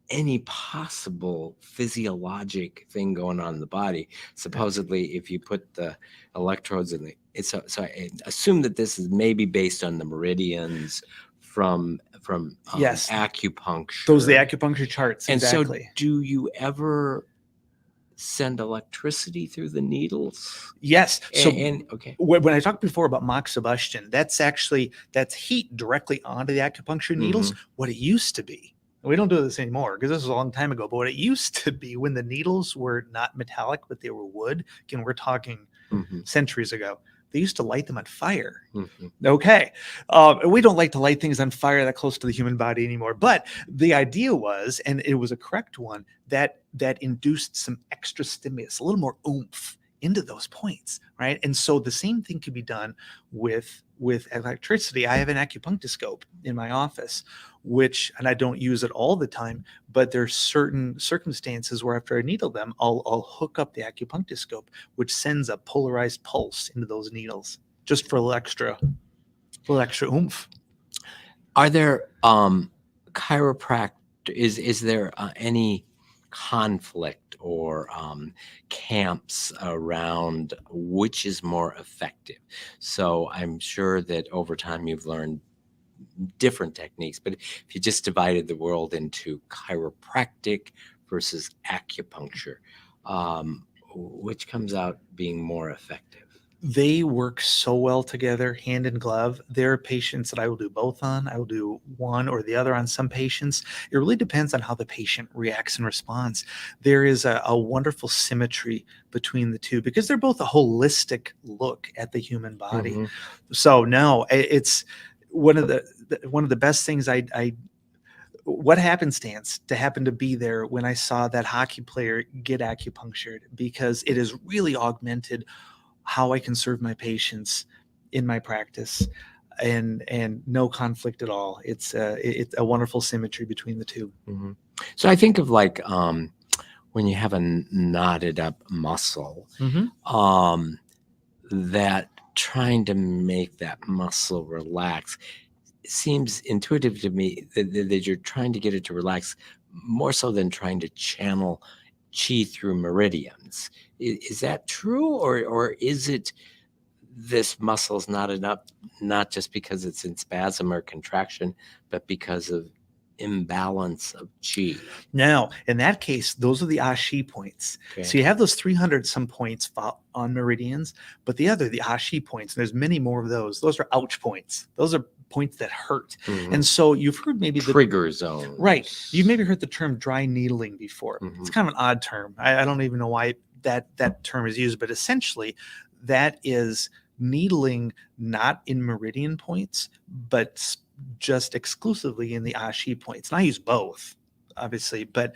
any possible physiologic thing going on in the body. Supposedly, if you put the electrodes in so I assume that this is maybe based on the meridians from acupuncture. Those are the acupuncture charts. And exactly. So do you ever send electricity through the needles? Yes. So okay. When I talked before about moxibustion, that's heat directly onto the acupuncture needles. What it used to be. We don't do this anymore because this was a long time ago. But what it used to be, when the needles were not metallic, but they were wood, again, we're talking centuries ago, they used to light them on fire. Okay. We don't like to light things on fire that close to the human body anymore. But the idea was, and it was a correct one, that induced some extra stimulus, a little more oomph into those points, right? And so the same thing could be done with electricity. I have an acupunctoscope in my office, and I don't use it all the time, but there's certain circumstances where after I needle them, I'll hook up the acupunctoscope, which sends a polarized pulse into those needles just for a little extra oomph. Are there chiropractic? Is there any conflict or camps around which is more effective? So I'm sure that over time you've learned different techniques, but if you just divided the world into chiropractic versus acupuncture, which comes out being more effective? They work so well together, hand in glove. There are patients that I will do both on. I will do one or the other on some patients. It really depends on how the patient reacts and responds. There is a wonderful symmetry between the two because they're both a holistic look at the human body. So no, it's one of the best things what happenstance to happen to be there when I saw that hockey player get acupunctured, because it has really augmented how I can serve my patients in my practice, and no conflict at all. It's a wonderful symmetry between the two. So I think of like when you have a knotted up muscle, Mm-hmm. that trying to make that muscle relax, it seems intuitive to me that you're trying to get it to relax more so than trying to channel chi through meridians. Is that true, or is it this muscle's knotted up not just because it's in spasm or contraction, but because of imbalance of chi? Now, in that case, those are the Ashi points. Okay. So you have those 300 some points on meridians, but the Ashi points, and there's many more of those. Those are ouch points. Those are points that hurt. Mhm. And so you've heard maybe Trigger zone. Right. You've maybe heard the term dry needling before. It's kind of an odd term. I don't even know why that term is used, but essentially that is needling not in meridian points, but just exclusively in the Ashi points. And I use both, obviously, but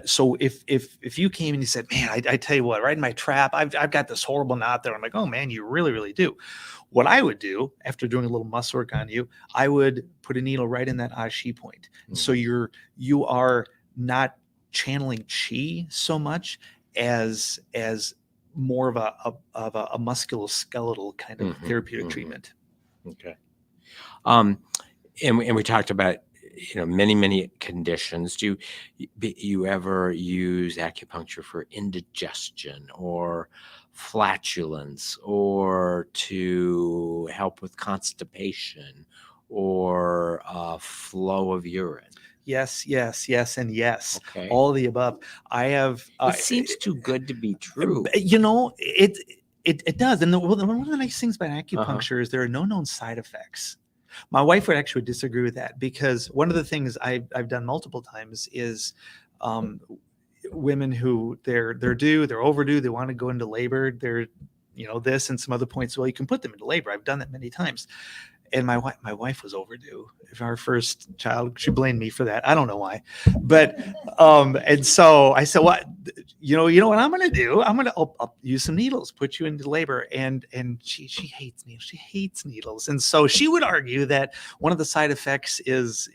so if you came and you said, man, I tell you what, right in my trap, I've got this horrible knot there. I'm like, oh man, you really, really do. What I would do after doing a little muscle work on you, I would put a needle right in that Ashi point. So you are not channeling chi so much as more of a musculoskeletal kind of therapeutic treatment. Okay. And we talked about many conditions. Do you ever use acupuncture for indigestion or flatulence, or to help with constipation or flow of urine? Yes, and yes. Okay. All of the above. I have. It seems too good to be true. It does. And one of the nice things about acupuncture is there are no known side effects. My wife would actually disagree with that, because one of the things I've done multiple times is women who they're overdue, they want to go into labor, they're this and some other points. Well, you can put them into labor. I've done that many times. And my wife was overdue for our first child. She blamed me for that. I don't know why, but and so I said, "What? You know what I'm going to do? I'll use some needles, put you into labor." And she hates needles. She hates needles, and so she would argue that one of the side effects is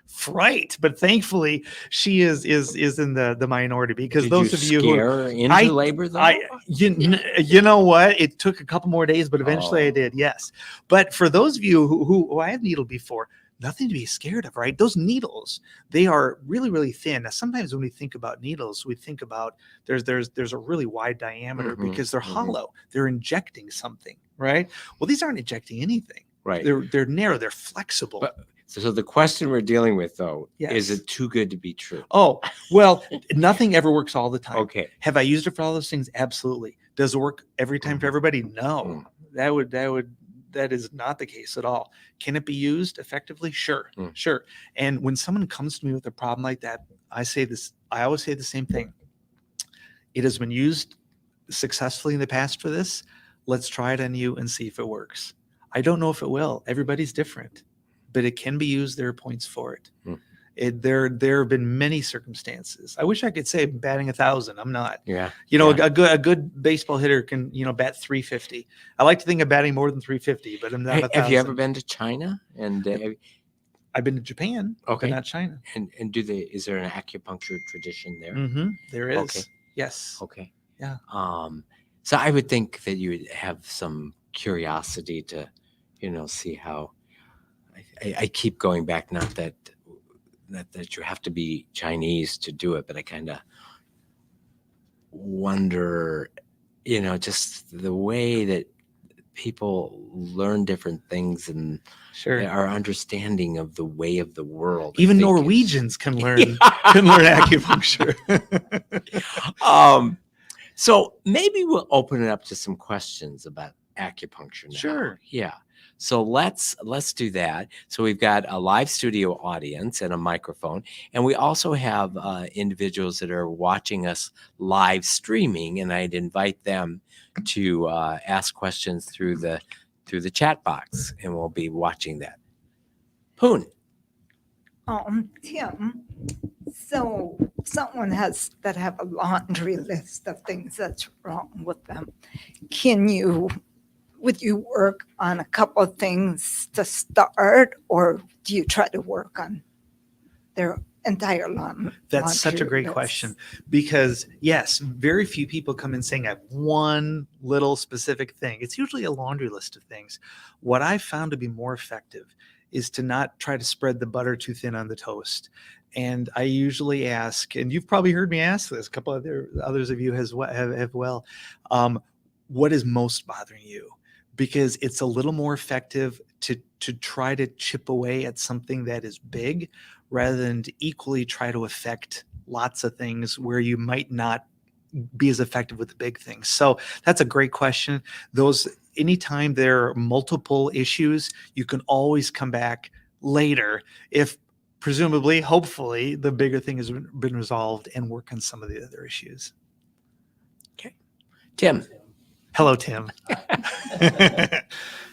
fright. But thankfully, she is in the minority, because Did those you of you scare her into labor though? You know what? It took a couple more days, but eventually I did. Yes. But for those of you who I have needled before, nothing to be scared of, right? Those needles, they are really, really thin. Now, sometimes when we think about needles, we think about there's a really wide diameter because they're hollow. They're injecting something, right? Well, these aren't injecting anything. Right. They're narrow. They're flexible. So the question we're dealing with, though, is it too good to be true? Oh, well, nothing ever works all the time. Okay. Have I used it for all those things? Absolutely. Does it work every time for everybody? No. That is not the case at all. Can it be used effectively? Sure. Sure. And when someone comes to me with a problem like that, I always say the same thing. It has been used successfully in the past for this. Let's try it on you and see if it works. I don't know if it will. Everybody's different, but it can be used. There are points for it. There have been many circumstances. I wish I could say batting 1,000. I'm not. Yeah. A good baseball hitter can bat 350. I like to think of batting more than 350, but I'm not. Have you ever been to China? And I've been to Japan, but not China. And is there an acupuncture tradition there? There is. Okay. Yes. Okay. Yeah. So I would think that you would have some curiosity to, see how. I keep going back, not that you have to be Chinese to do it, but I kind of wonder, just the way that people learn different things and our understanding of the way of the world. Even Norwegians can learn acupuncture. So maybe we'll open it up to some questions about acupuncture now. Sure. Yeah. So let's do that. So we've got a live studio audience and a microphone, and we also have individuals that are watching us live streaming, and I'd invite them to ask questions through the chat box, and we'll be watching that. Poon. Tim, so someone that have a laundry list of things that's wrong with them. Would you work on a couple of things to start, or do you try to work on their entire lawn. That's such a laundry great list. question, because yes, very few people come in saying I have one little specific thing. It's usually a laundry list of things. What I found to be more effective is to not try to spread the butter too thin on the toast. And I usually ask, and you've probably heard me ask this, a couple others of you have well, what is most bothering you? Because it's a little more effective to try to chip away at something that is big rather than to equally try to affect lots of things where you might not be as effective with the big things. So that's a great question. Anytime there are multiple issues, you can always come back later if presumably, hopefully, the bigger thing has been resolved and work on some of the other issues. Tim. Hello, Tim.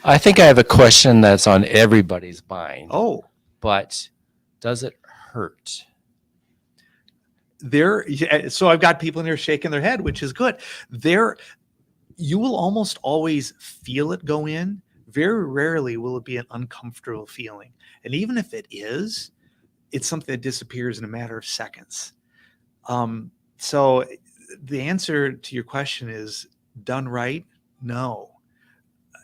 I think I have a question that's on everybody's mind. Oh, But does it hurt? so I've got people in here shaking their head, which is good. You will almost always feel it go in. Very rarely will it be an uncomfortable feeling. And even if it is, it's something that disappears in a matter of seconds. So the answer to your question is done right. No.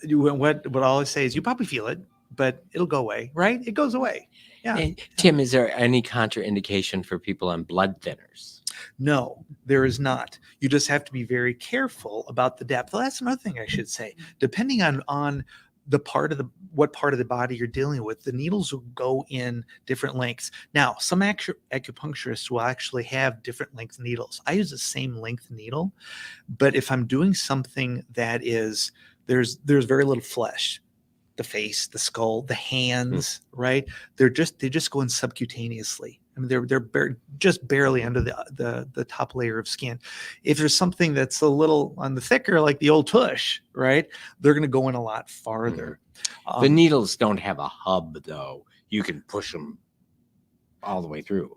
What I always say is you probably feel it, but it'll go away, right? It goes away. Yeah. And Tim, is there any contraindication for people on blood thinners? No, there is not. You just have to be very careful about the depth. Well, that's another thing I should say. Depending on what part of the body you're dealing with, the needles will go in different lengths. Now, some acupuncturists will actually have different length needles. I use the same length needle, but if I'm doing something that is there's very little flesh, the face, the skull, the hands, right? They just go in subcutaneously. I mean, they're just barely under the top layer of skin. If there's something that's a little on the thicker, like the old tush, right? They're going to go in a lot farther. The needles don't have a hub, though. You can push them all the way through.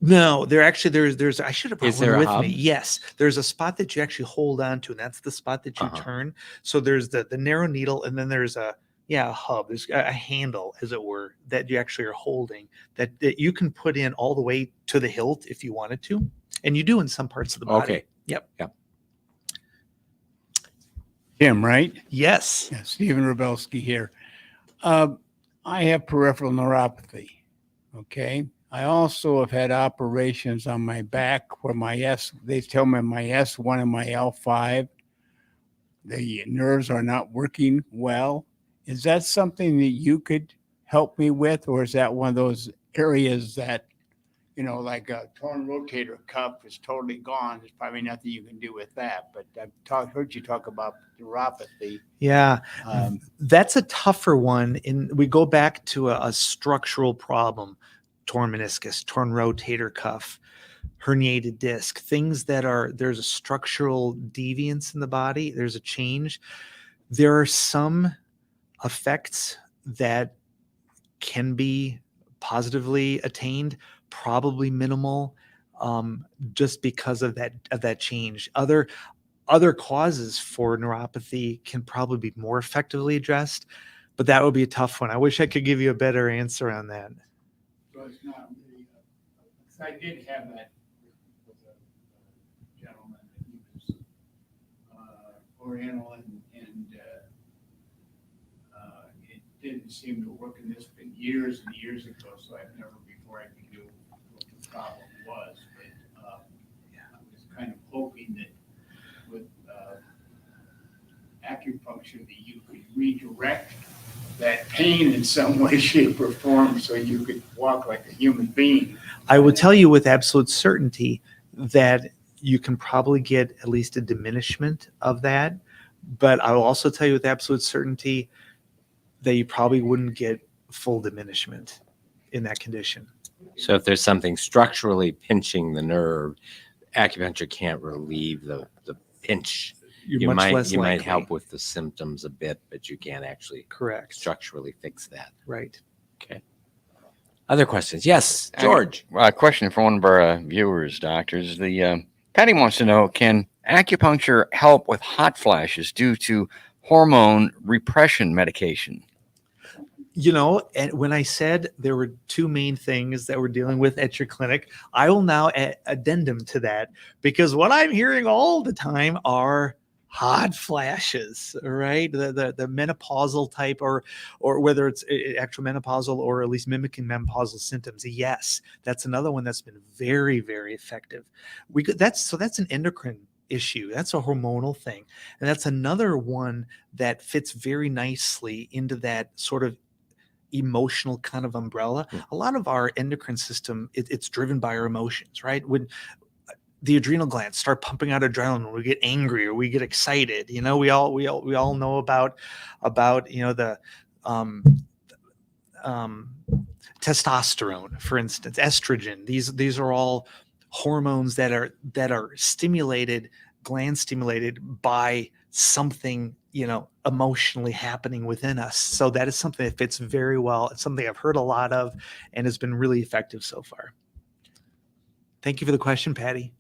No, they're actually there's I should have brought Is there one a with me. hub? Yes, there's a spot that you actually hold on to, and that's the spot that you turn. So there's the narrow needle, and then there's a hub. There's a handle, as it were, that you actually are holding that you can put in all the way to the hilt if you wanted to, and you do in some parts of the body. Okay. Yep. Tim, right? Yes. Yeah, Stephen Rabelski here. I have peripheral neuropathy. Okay. I also have had operations on my back where they tell me my S1 and my L5, the nerves are not working well. Is that something that you could help me with, or is that one of those areas that, like a torn rotator cuff is totally gone? There's probably nothing you can do with that. But I've heard you talk about neuropathy. Yeah, that's a tougher one. We go back to a structural problem: torn meniscus, torn rotator cuff, herniated disc, things there's a structural deviance in the body. There's a change. There are some effects that can be positively attained, probably minimal, just because of that change. Other causes for neuropathy can probably be more effectively addressed, but that would be a tough one. I wish I could give you a better answer on that. So it's not really, I did have that with a gentleman that he was Oriental and it didn't seem to work, and this has been years and years ago, so I've never before I knew what the problem was. But I was kind of hoping that with acupuncture that you could redirect that pain in some way, shape, or form so you could walk like a human being. I will tell you with absolute certainty that you can probably get at least a diminishment of that, but I will also tell you with absolute certainty that you probably wouldn't get full diminishment in that condition. So if there's something structurally pinching the nerve, acupuncture can't relieve the pinch. You're You much might less likely. help with the symptoms a bit, but you can't actually Correct. structurally fix that. Right. Okay. Other questions? Yes, George. A question for one of our viewers, doctors. Patty wants to know, can acupuncture help with hot flashes due to hormone repression medication? And when I said there were two main things that we're dealing with at your clinic, I will now add addendum to that, because what I'm hearing all the time are hot flashes, right? The menopausal type, or whether it's actual menopausal or at least mimicking menopausal symptoms. Yes, that's another one that's been very, very effective. That's an endocrine issue. That's a hormonal thing. And that's another one that fits very nicely into that sort of emotional kind of umbrella. A lot of our endocrine system, it's driven by our emotions, right? When the adrenal glands start pumping out adrenaline, when we get angry or we get excited, we all know about the um, um, testosterone, for instance, estrogen. These are all hormones that are stimulated, gland stimulated by something emotionally happening within us. So that is something that fits very well. It's something I've heard a lot of and has been really effective so far. Thank you for the question, Patty.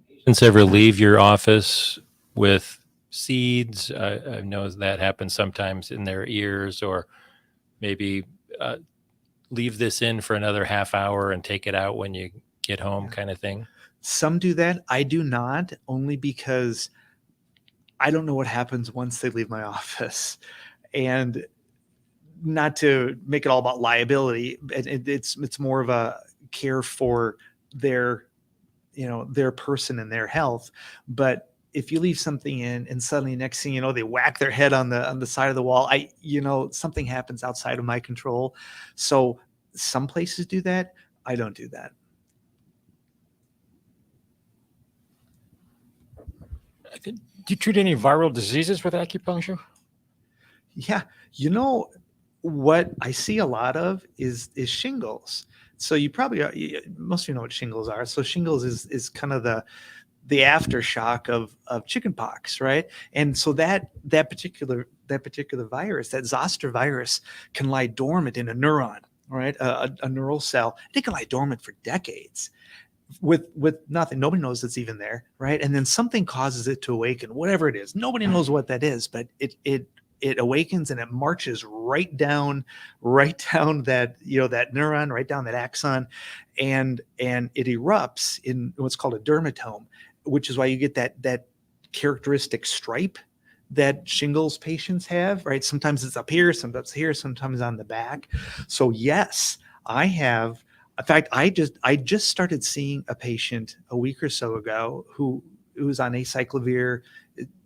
Patients ever leave your office with seeds? I know that happens sometimes in their ears, or maybe leave this in for another half hour and take it out when you get home, kind of thing. Some do that. I do not, only because I don't know what happens once they leave my office. And not to make it all about liability, it's more of a care for their person and their health. But if you leave something in and suddenly next thing you know, they whack their head on the side of the wall, something happens outside of my control. So some places do that. I don't do that. Do you treat any viral diseases with acupuncture? Yeah. What I see a lot of is shingles. So you probably, most of you know what shingles are. So shingles is kind of the aftershock of chickenpox, right? And so that particular virus, that zoster virus, can lie dormant in a neuron, right? A neural cell. It can lie dormant for decades with nothing. Nobody knows it's even there, right? And then something causes it to awaken, whatever it is. Nobody knows what that is, but it awakens and it marches right down that that neuron, right down that axon, and it erupts in what's called a dermatome, which is why you get that characteristic stripe that shingles patients have, right? Sometimes it's up here, sometimes here, sometimes on the back. So yes, I have. In fact, I just started seeing a patient a week or so ago who was on acyclovir,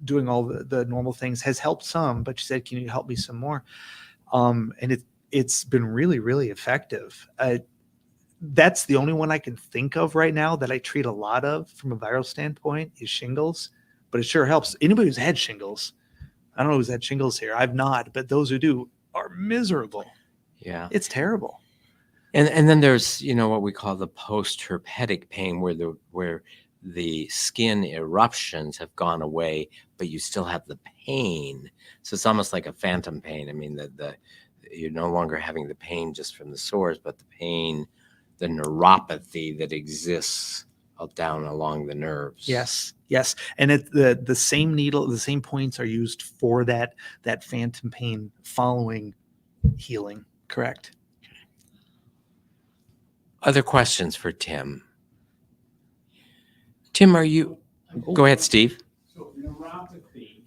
doing all the normal things, has helped some, but she said, "Can you help me some more?" And it's been really, really effective. That's the only one I can think of right now that I treat a lot of from a viral standpoint is shingles, but it sure helps. Anybody who's had shingles, I don't know who's had shingles here. I've not, but those who do are miserable. Yeah. It's terrible. And then there's, what we call the post-herpetic pain, where the skin eruptions have gone away, but you still have the pain. So it's almost like a phantom pain. I mean, you're no longer having the pain just from the sores, but the pain, the neuropathy that exists down along the nerves. Yes. And the same needle, the same points are used for that phantom pain following healing. Correct. Other questions for Tim? Tim, are you? Go ahead, Steve. So neuropathy,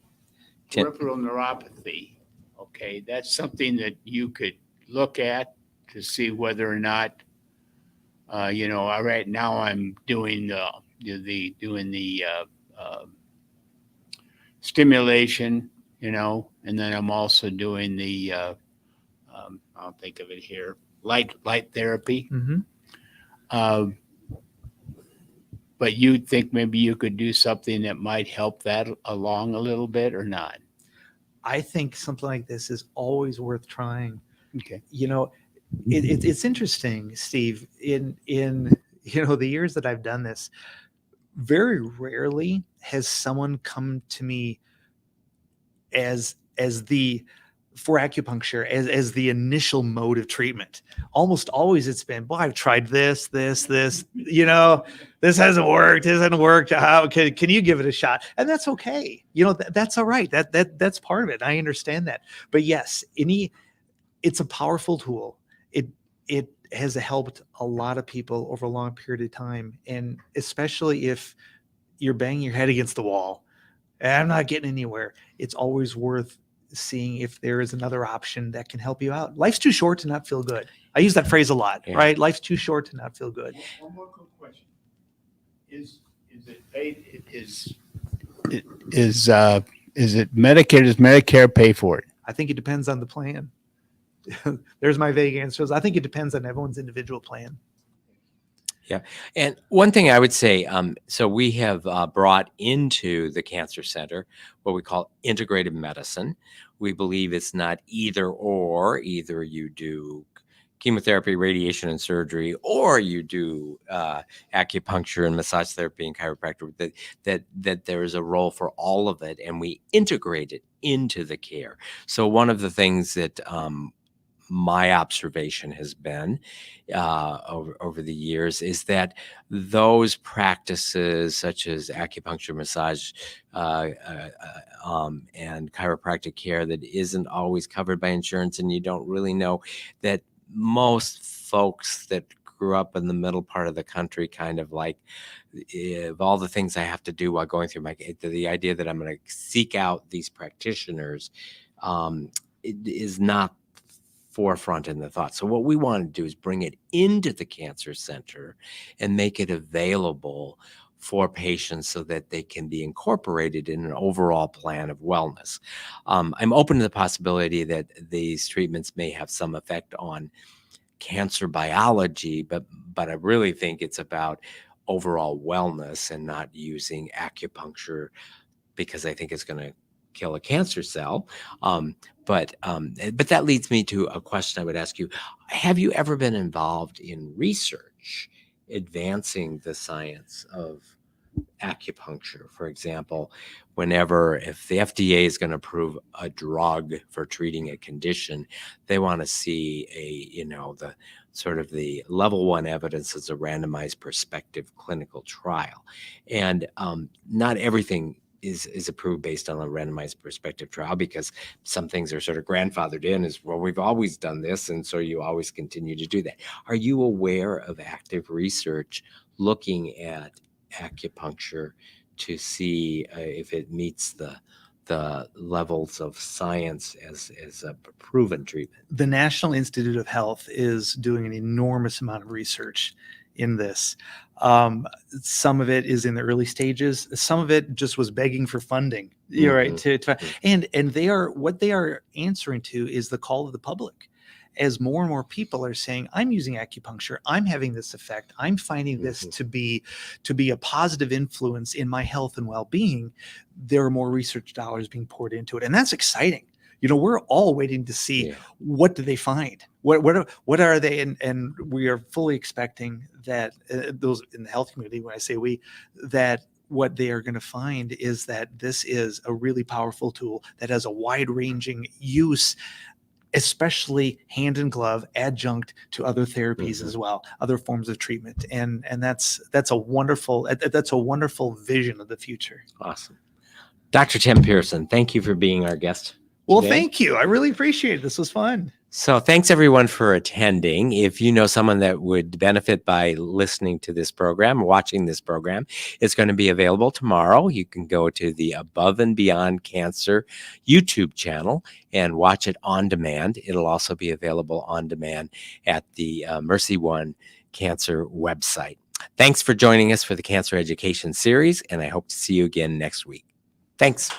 Tim. peripheral neuropathy, okay, that's something that you could look at to see whether or not, right now I'm doing the stimulation, and then I'm also doing the I'll think of it here, light therapy. Mm-hmm. But you think maybe you could do something that might help that along a little bit or not? I think something like this is always worth trying. Okay. It's interesting, Steve, in the years that I've done this, very rarely has someone come to me as the for acupuncture as the initial mode of treatment. Almost always it's been, well, I've tried this, you know, this hasn't worked. How can you give it a shot? And that's okay. You know, that's all right. That's part of it. I understand that. But yes, it's a powerful tool. It has helped a lot of people over a long period of time. And especially if you're banging your head against the wall and I'm not getting anywhere, it's always worth seeing if there is another option that can help you out. Life's too short to not feel good. I use that phrase a lot, Yeah. right? Life's too short to not feel good. One more quick question. Is it paid? Is it Medicare? Does Medicare pay for it? I think it depends on the plan. There's my vague answers. I think it depends on everyone's individual plan. And one thing I would say, so we have brought into the cancer center what we call integrative medicine. We believe it's not either or. Either you do chemotherapy, radiation, and surgery, or you do acupuncture and massage therapy and chiropractic. That there is a role for all of it, and we integrate it into the care. So one of the things that my observation has been over the years is that those practices such as acupuncture, massage, and chiropractic care that isn't always covered by insurance, and you don't really know that most folks that grew up in the middle part of the country kind of like, of all the things I have to do while going through the idea that I'm going to seek out these practitioners it is not forefront in the thought. So what we want to do is bring it into the cancer center and make it available for patients so that they can be incorporated in an overall plan of wellness. I'm open to the possibility that these treatments may have some effect on cancer biology, but I really think it's about overall wellness and not using acupuncture because I think it's going to kill a cancer cell. But that leads me to a question I would ask you. Have you ever been involved in research advancing the science of acupuncture? For example, if the FDA is going to approve a drug for treating a condition, they want to see the sort of the level 1 evidence as a randomized prospective clinical trial. And not everything is approved based on a randomized prospective trial, because some things are sort of grandfathered in as, well, we've always done this, and so you always continue to do that. Are you aware of active research looking at acupuncture to see if it meets the levels of science as a proven treatment? The National Institute of Health is doing an enormous amount of research in this. Some of it is in the early stages. Some of it just was begging for funding. You're right. And what they are answering to is the call of the public. As more and more people are saying, I'm using acupuncture, I'm having this effect, I'm finding this to be a positive influence in my health and well-being, there are more research dollars being poured into it. And that's exciting. You know, we're all waiting to see what do they find? What are they? And we are fully expecting that those in the health community, when I say we, that what they are going to find is that this is a really powerful tool that has a wide-ranging use, especially hand in glove, adjunct to other therapies as well, other forms of treatment. And that's a wonderful vision of the future. Awesome. Dr. Tim Pearson, thank you for being our guest. Well, today. thank you. I really appreciate it. This was fun. So thanks everyone for attending. If you know someone that would benefit by listening to this program, watching this program, it's going to be available tomorrow. You can go to the Above and Beyond Cancer YouTube channel and watch it on demand. It'll also be available on demand at the Mercy One Cancer website. Thanks for joining us for the Cancer Education Series, and I hope to see you again next week. Thanks.